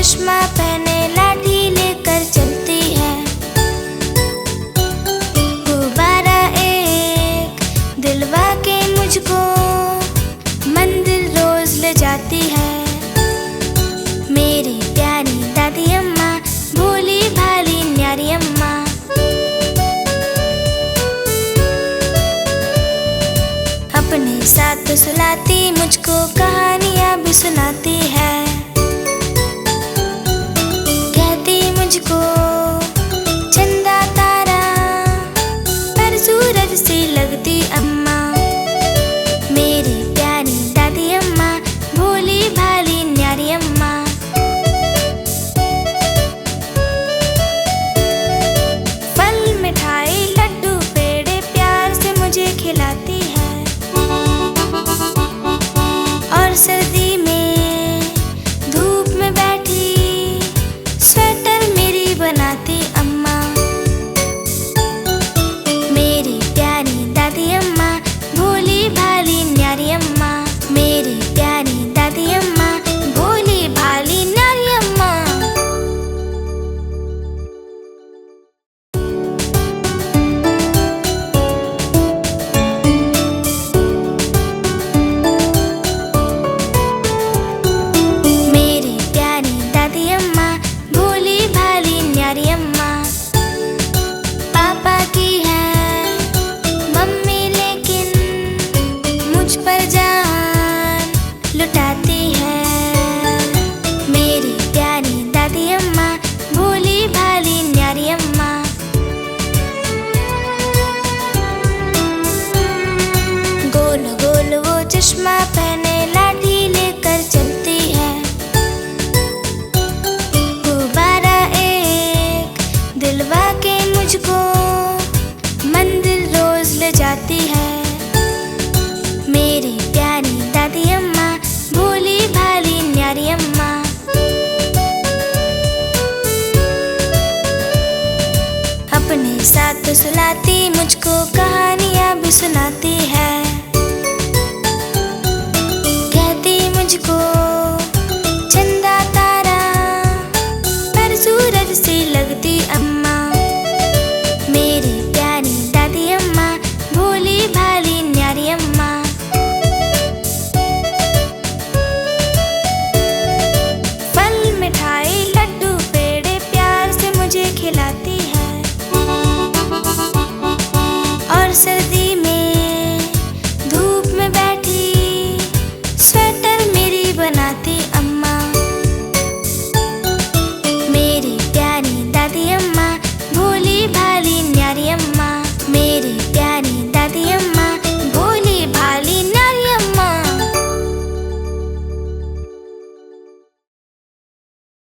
चश्मा पहने लाठी लेकर चलती है। गुब्बारा एक दिलवा के मुझको मंदिर रोज ले जाती है। मेरी प्यारी दादी अम्मा, भोली भाली न्यारी अम्मा। अपने साथ सुलाती, मुझको कहानियां भी सुनाती है। कहती मुझको चंदा तारा पर सूरज सी लगती अम्मा। मेरी प्यारी दादी अम्मा, भोली भाली न्यारी अम्मा। फल मिठाई लड्डू पेड़े प्यार से मुझे खिलाती है। और सर्दी में धूप में बैठी स्वेटर मेरी बनाती अम्मा। मेरी प्यारी दादी अम्मा, भोली भाली न्यारी अम्मा। मेरी प्यारी दादी अम्मा, भोली भाली न्यारी अम्मा। मेरी प्यारी दादी अम्मा, भोली भाली न्यारी अम्मा। पापा की है मम्मी लेकिन मुझ पर जान लुटाती है। मेरी प्यारी दादी अम्मा, भोली भाली न्यारी अम्मा। गोल गोल वो चश्मा पहने लाठी लेकर चलती है। गुब्बारा एक दिलवा के मुझको मंदिर रोज ले जाती है। मेरी प्यारी दादी अम्मा, भोली भाली न्यारी अम्मा। अपने साथ सुलाती, मुझको कहानियां भी सुनाती है।